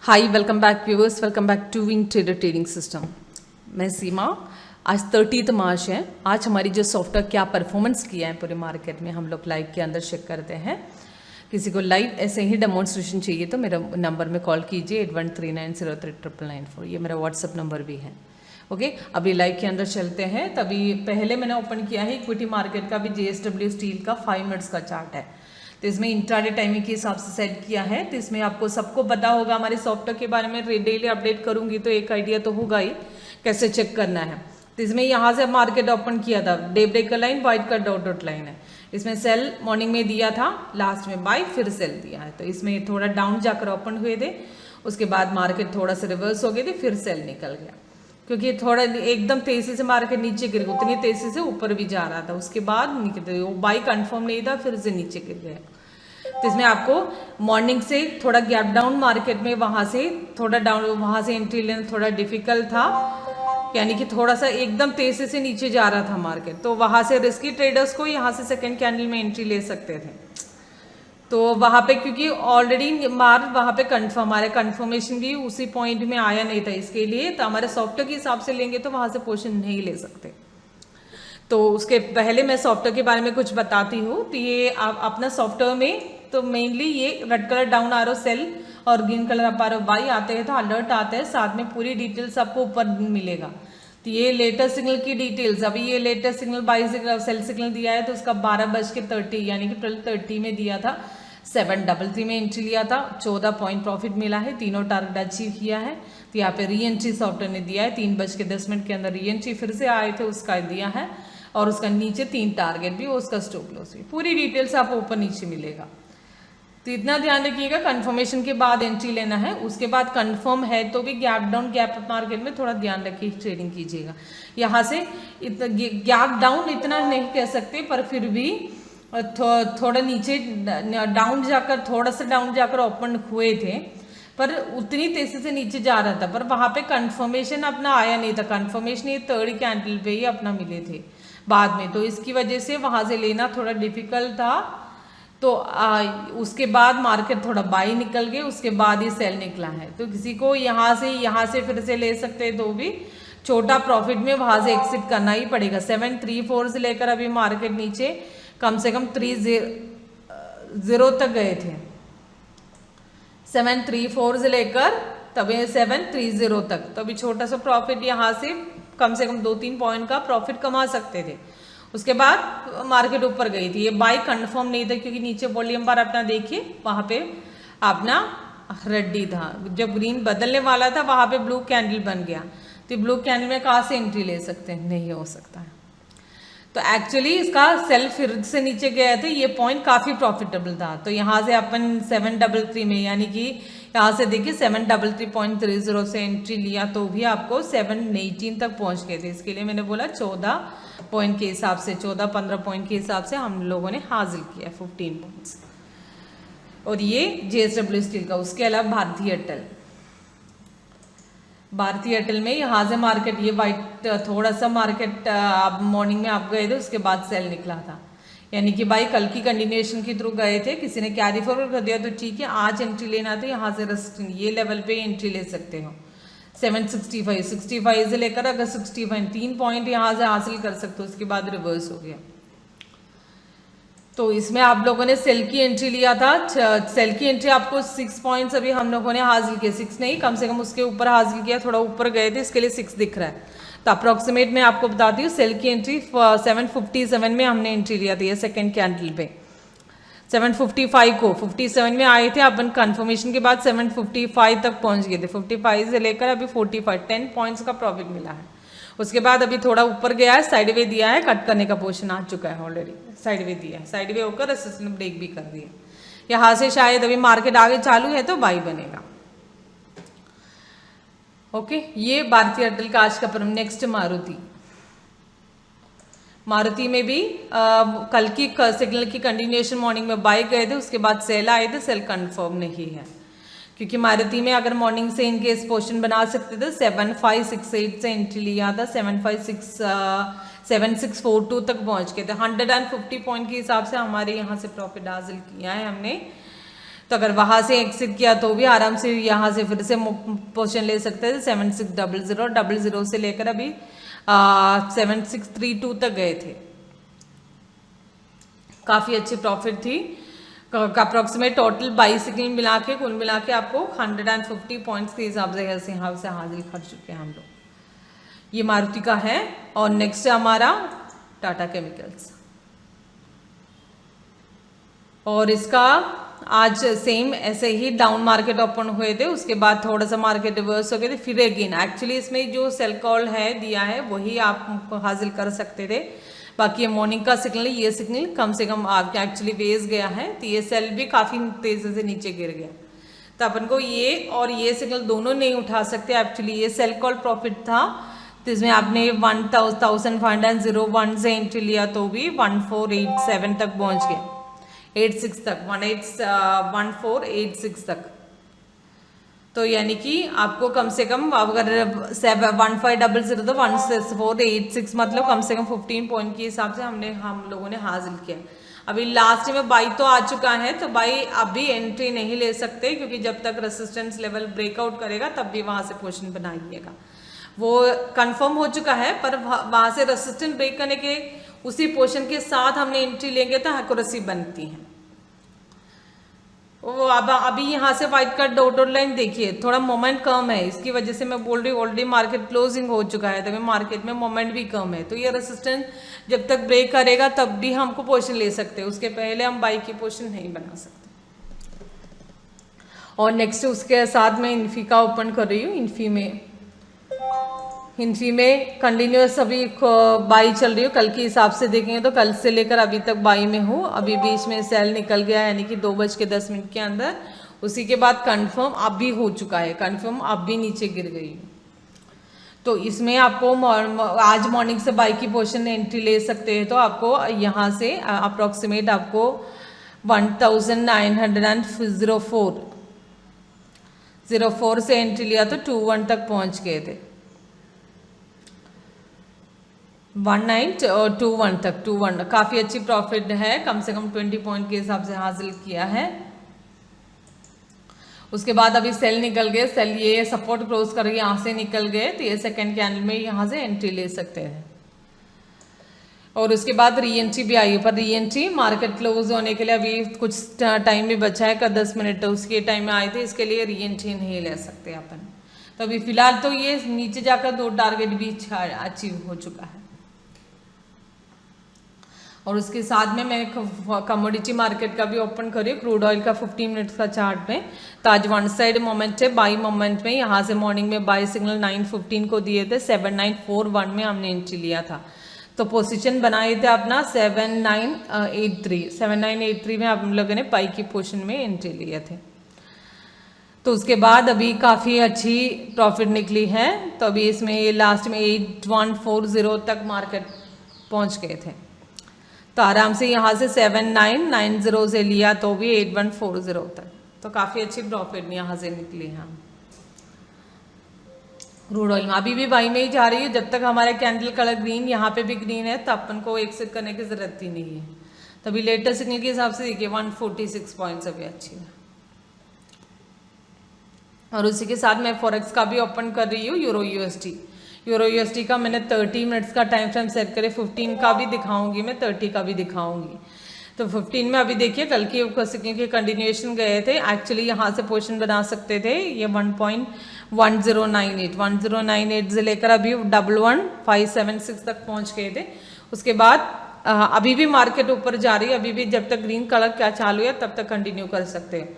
Hi, welcome back viewers, welcome back to wing trader trading system. मैं सीमा। आज 30 मार्च है। आज हमारी जो सॉफ्टवेयर क्या परफॉर्मेंस किया है पूरे मार्केट में हम लोग लाइव के अंदर चेक करते हैं। किसी को लाइव ऐसे ही डेमोन्स्ट्रेशन चाहिए तो मेरा नंबर में कॉल कीजिए 8139039994। ये मेरा व्हाट्सअप नंबर भी है। ओके, अभी लाइव के अंदर चलते हैं। तभी पहले मैंने ओपन किया है इक्विटी मार्केट का भी JSW स्टील का 5 मिनट्स का चार्ट है। तो इसमें इंट्राडे टाइमिंग के हिसाब से सेट किया है। तो इसमें आपको सबको पता होगा, हमारे सॉफ्टवेयर के बारे में डेली अपडेट करूंगी तो एक आइडिया तो होगा ही कैसे चेक करना है। तो इसमें यहाँ से मार्केट ओपन किया था, डे ब्रेकर लाइन व्हाइट का डॉट डॉट लाइन है। इसमें सेल मॉर्निंग में दिया था, लास्ट में बाय, फिर सेल दिया है। तो इसमें थोड़ा डाउन जाकर ओपन हुए थे, उसके बाद मार्केट थोड़ा सा रिवर्स हो गए थे, फिर सेल निकल गया क्योंकि थोड़ा एकदम तेजी से मार्केट नीचे गिर गया, उतनी तेजी से ऊपर भी जा रहा था। उसके बाद निकल वो बाई कंफर्म नहीं था, फिर से नीचे गिर गया। तो इसमें आपको मॉर्निंग से थोड़ा गैप डाउन मार्केट में, वहां से थोड़ा डाउन, वहां से एंट्री लेना थोड़ा डिफिकल्ट था, यानी कि थोड़ा सा एकदम तेजी से नीचे जा रहा था मार्केट। तो वहां से रिस्की ट्रेडर्स को यहाँ से सेकेंड कैंडल में एंट्री ले सकते थे। तो वहां पे क्योंकि ऑलरेडी वहां पे कंफर्म आ रहा है, कंफर्मेशन भी उसी पॉइंट में आया नहीं था, इसके लिए तो हमारे सॉफ्टवेयर के हिसाब से लेंगे तो वहां से पोजीशन नहीं ले सकते। तो उसके पहले मैं सॉफ्टवेयर के बारे में कुछ बताती हूँ। तो ये आप अपना सॉफ्टवेयर में तो मेनली ये रेड कलर डाउन आरो सेल और ग्रीन कलर अप आरो बाई आते हैं तो अलर्ट आता है, साथ में पूरी डिटेल्स आपको ऊपर मिलेगा। तो ये लेटेस्ट सिग्नल की डिटेल्स, अभी ये latest signal buy sell signal दिया है तो उसका 12:30 यानी कि 12:30 में दिया था। 733 में एंट्री लिया था, 14 पॉइंट प्रॉफिट मिला है, तीनों टारगेट अचीव किया है। तो यहाँ पे री एंट्री सॉफ्टवेयर ने दिया है, 3:10 के अंदर री एंट्री फिर से आए थे, उसका दिया है। और उसका नीचे 3 टारगेट भी, उसका स्टॉप लॉस भी, पूरी डिटेल्स आपको ऊपर नीचे मिलेगा। तो इतना ध्यान रखिएगा, कंफर्मेशन के बाद एंट्री लेना है। उसके बाद कंफर्म है तो भी gap down gap up market में थोड़ा ध्यान रखिए, ट्रेडिंग कीजिएगा। यहाँ से गैप डाउन इतना नहीं कह सकते, पर फिर भी थोड़ा नीचे डाउन जाकर, थोड़ा सा डाउन जाकर ओपन हुए थे, पर उतनी तेजी से नीचे जा रहा था, पर वहां पे कंफर्मेशन अपना आया नहीं था। कंफर्मेशन ये 3rd कैंडल पे ही अपना मिले थे बाद में, तो इसकी वजह से वहां से लेना थोड़ा डिफिकल्ट था। तो उसके बाद मार्केट थोड़ा बाई निकल गए, उसके बाद ही सेल निकला है। तो किसी को यहाँ से फिर से ले सकते हैं, तो भी छोटा प्रॉफिट में वहां से एग्जिट करना ही पड़ेगा। 734 से लेकर अभी मार्केट नीचे कम से कम 30 तक गए थे। 734 से लेकर तभी 730 तक, तो अभी छोटा सा प्रॉफिट यहाँ से कम 2-3 पॉइंट का प्रॉफिट कमा सकते थे। उसके बाद मार्केट ऊपर गई थी, ये बाई कंफर्म नहीं था क्योंकि नीचे वॉल्यूम बार अपना देखिए, वहां पे अपना रेडी था। जब ग्रीन बदलने वाला था वहां पे ब्लू कैंडल बन गया, तो ब्लू कैंडल में कहाँ से एंट्री ले सकते हैं, नहीं हो सकता है। तो एक्चुअली इसका सेल फिर से नीचे गया था, ये पॉइंट काफी प्रॉफिटेबल था। तो यहाँ से अपन 733 में, यानी कि यहाँ से देखिए 733.30 से एंट्री लिया तो भी आपको 718 तक पहुंच गए थे। इसके लिए मैंने बोला 14 पॉइंट के हिसाब से, 14-15 पॉइंट के हिसाब से हम लोगों ने हासिल किया 15 पॉइंट्स। और ये JSW स्टील का। उसके अलावा भारतीय एयरटेल में यहाँ से मार्केट ये वाइट थोड़ा सा मार्केट मॉर्निंग में आप गए थे, उसके बाद सेल निकला था, यानी कि भाई कल की कंटिन्यूएशन के थ्रू गए थे, किसी ने कैरी फॉरवर्ड कर दिया तो ठीक है। आज एंट्री लेना तो यहाँ से ये लेवल पे एंट्री ले सकते हो। 765 से लेकर अगर 65 3 पॉइंट यहाँ से हासिल कर सकते हो, उसके बाद रिवर्स हो गया। तो इसमें आप लोगों ने सेल की एंट्री लिया था, सेल की एंट्री आपको 6 पॉइंट्स अभी हम लोगों ने हासिल किए, 6 नहीं कम से कम उसके ऊपर हासिल किया, थोड़ा ऊपर गए थे इसके लिए 6 दिख रहा है। तो अप्रोक्सीमेट मैं आपको बताती हूँ, सेल की एंट्री 757 में हमने एंट्री लिया था, ये सेकेंड कैंडल पे। 755 को 57 में आए थे अपन, कंफर्मेशन के बाद 755 तक पहुंच गए थे। 55 से लेकर अभी 45 10 पॉइंट्स का प्रॉफिट मिला है। उसके बाद अभी थोड़ा ऊपर गया है, साइडवे दिया है, कट करने का पोर्शन आ चुका है ऑलरेडी, साइडवे दिया है, साइडवे होकर रेसिस्टेंस ब्रेक भी कर दिया। यहाँ से शायद अभी मार्केट आगे चालू है तो बाई बनेगा। ओके, ये भारतीय एयरटेल का आज का परम। नेक्स्ट मारुति में भी कल की सिग्नल की कंटिन्यूएशन मॉर्निंग में बाई गए थे, उसके बाद सेल आए थे, सेल कंफर्म नहीं है क्योंकि मारुति में अगर मॉर्निंग से इनकेस पोर्शन बना सकते थे 7568 से एंट्री लिया था, 7642 तक पहुंच गए थे। 150 पॉइंट के हिसाब से हमारे यहाँ से प्रॉफिट हासिल किया है हमने। तो अगर वहाँ से एग्जिट किया तो भी आराम से यहाँ से फिर से पोजीशन ले सकते थे। 7600 से लेकर अभी 7632 तक गए थे। काफ़ी अच्छी प्रॉफिट थी। अप्रॉक्सीमेट टोटल 22 सिग्नल मिला के कुल मिला के आपको 150 पॉइंट्स के हिसाब से यहाँ से हासिल कर चुके हैं हम लोग। ये मारुति का है। और नेक्स्ट है हमारा टाटा केमिकल्स, और इसका आज सेम ऐसे ही डाउन मार्केट ओपन हुए थे, उसके बाद थोड़ा सा मार्केट रिवर्स हो गए थे, फिर अगेन एक्चुअली इसमें जो सेल कॉल है दिया है वही आप हासिल कर सकते थे। बाकी ये मॉर्निंग का सिग्नल है, ये सिग्नल कम से कम आपके एक्चुअली बेस गया है, तो ये सेल भी काफ़ी तेज़ी से नीचे गिर गया। तो अपन को ये और ये सिग्नल दोनों नहीं उठा सकते। एक्चुअली ये सेल कॉल प्रॉफिट था, तो इसमें आपने 1501 से एंट्री लिया तो भी 1487 तक पहुंच गया, 86 तक 1486 तक। तो यानी कि आपको कम से कम अगर 1500 तो 1486 मतलब कम से कम 15 पॉइंट के हिसाब से हम लोगों ने हासिल किया। अभी लास्ट में बाई तो आ चुका है, तो बाई अभी एंट्री नहीं ले सकते, क्योंकि जब तक रेसिस्टेंस लेवल ब्रेकआउट करेगा तब भी वहां से पोजीशन बनाइएगा। वो कंफर्म हो चुका है, पर वहां से रेसिस्टेंस ब्रेक करने के उसी पोजीशन के साथ हमने एंट्री लेंगे तो एक्यूरेसी बनती है। वो अभी यहाँ से व्हाइट का डॉटेड लाइन देखिए, थोड़ा मोमेंट कम है, इसकी वजह से मैं बोल रही हूँ ऑलरेडी मार्केट क्लोजिंग हो चुका है, तभी मार्केट में मोमेंट भी कम है। तो ये रेसिस्टेंस जब तक ब्रेक करेगा तब भी हमको पोजीशन ले सकते हैं, उसके पहले हम बाई की पोजीशन नहीं बना सकते। और नेक्स्ट उसके साथ मैं इन्फी का ओपन कर रही हूँ। इन्फी में कंटिन्यूस अभी बाई चल रही हो। कल के हिसाब से देखेंगे तो कल से लेकर अभी तक बाई में हूँ। अभी बीच में सेल निकल गया, यानी कि 2:10 के अंदर। उसी के बाद कंफर्म अब भी हो चुका है, कंफर्म अब भी नीचे गिर गई। तो इसमें आपको आज मॉर्निंग से बाई की पोजीशन एंट्री ले सकते हैं। तो आपको यहाँ से अप्रॉक्सीमेट आपको 1904 से एंट्री लिया तो 21 तक पहुँच गए थे, 1921 तक 21। काफ़ी अच्छी प्रॉफिट है, कम से कम 20 पॉइंट के हिसाब से हासिल किया है। उसके बाद अभी सेल निकल गए, सेल ये सपोर्ट क्रॉस करके यहाँ से निकल गए, तो ये सेकंड कैंडल में यहाँ से एंट्री ले सकते हैं। और उसके बाद री एंट्री भी आई है, पर री एंट्री मार्केट क्लोज होने के लिए अभी कुछ टाइम भी बचा है, 10 मिनट उसके टाइम में आए थे, इसके लिए री एंट्री नहीं ले सकते अपन। तो अभी फिलहाल तो ये नीचे जाकर 2 टारगेट भी अचीव हो चुका है। और उसके साथ में मैं कमोडिटी मार्केट का भी ओपन करी, क्रूड ऑयल का 15 मिनट्स का चार्ट में। तो आज वन साइड मोमेंट है, बाई मोमेंट में यहाँ से मॉर्निंग में बाई सिग्नल 9:15 को दिए थे, 7941 में हमने एंट्री लिया था। तो पोजीशन बनाए थे अपना 7983 में हम लोगों ने बाई की पोजीशन में एंट्री लिए थे। तो उसके बाद अभी काफ़ी अच्छी प्रॉफिट निकली है। तो अभी इसमें ये लास्ट में 8140 तक मार्केट पहुँच गए थे। तो आराम से यहाँ से 7990 से लिया तो भी 8140 तक, तो काफ़ी अच्छी प्रॉफिट यहाँ से निकली है। क्रूड ऑयल में अभी भी बाई में ही जा रही है, जब तक हमारे कैंडल कलर ग्रीन, यहाँ पे भी ग्रीन है, तो अपन को एक्सिट करने की ज़रूरत ही नहीं है। तभी लेटेस्ट सिग्नल के हिसाब से देखिए 146 पॉइंट्स अभी अच्छी है। और उसी के साथ मैं फॉरेक्स का भी ओपन कर रही हूँ। यूरो यूएसडी का मैंने 30 मिनट्स का टाइम फ्रेम सेट करे, 15 का भी दिखाऊंगी मैं, 30 का भी दिखाऊंगी। तो 15 में अभी देखिए कल की सिग्नल के कंटिन्यूएशन गए थे, एक्चुअली यहाँ से पोजीशन बना सकते थे। ये 1.1098 से लेकर अभी 11576 तक पहुँच गए थे। उसके बाद अभी भी मार्केट ऊपर जा रही है, अभी भी जब तक ग्रीन कलर क्या चालू है तब तक कंटिन्यू कर सकते हैं।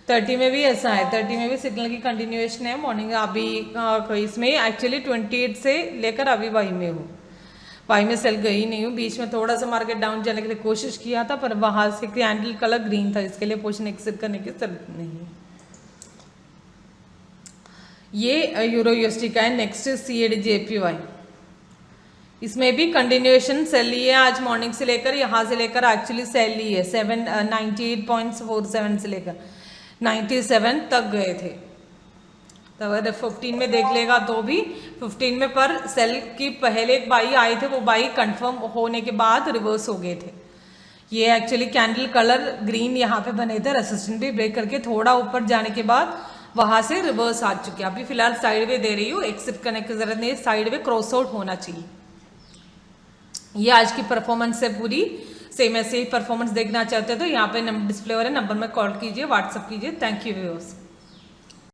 30 में भी ऐसा है, 30 में भी सिग्नल की कंटिन्यूएशन है। मॉर्निंग अभी इसमें एक्चुअली 28 से लेकर अभी वाई में हूँ, वाई में सेल गई नहीं हूँ। बीच में थोड़ा सा मार्केट डाउन जाने के लिए कोशिश किया था, पर वहाँ से कैंडल कलर ग्रीन था, इसके लिए पोजीशन एक्सिट करने की जरूरत नहीं है। ये यूरो यूएसडी का है। नेक्स्ट CAD-JPY, इसमें भी कंटिन्यूएशन सेल ली है आज मॉर्निंग से लेकर, यहाँ से लेकर एक्चुअली सेल ली है 98.47 से लेकर 97 तक गए थे। तो अगर 15 में देख लेगा तो भी 15 में पर सेल की पहले एक बाई आए थे, वो बाई कंफर्म होने के बाद रिवर्स हो गए थे। ये एक्चुअली कैंडल कलर ग्रीन यहाँ पे बने थे, रेसिस्टेंस भी ब्रेक करके थोड़ा ऊपर जाने के बाद वहां से रिवर्स आ चुके हैं। अभी फिलहाल साइड वे दे रही हूँ, एक्सिट करने की जरूरत नहीं, साइड वे क्रॉस आउट होना चाहिए। ये आज की परफॉर्मेंस है पूरी। सेम ऐसे ही परफॉर्मेंस देखना चाहते हो तो यहाँ पे नंबर डिस्प्ले हो रहा है, नंबर में कॉल कीजिए, व्हाट्सअप कीजिए। Thank you viewers.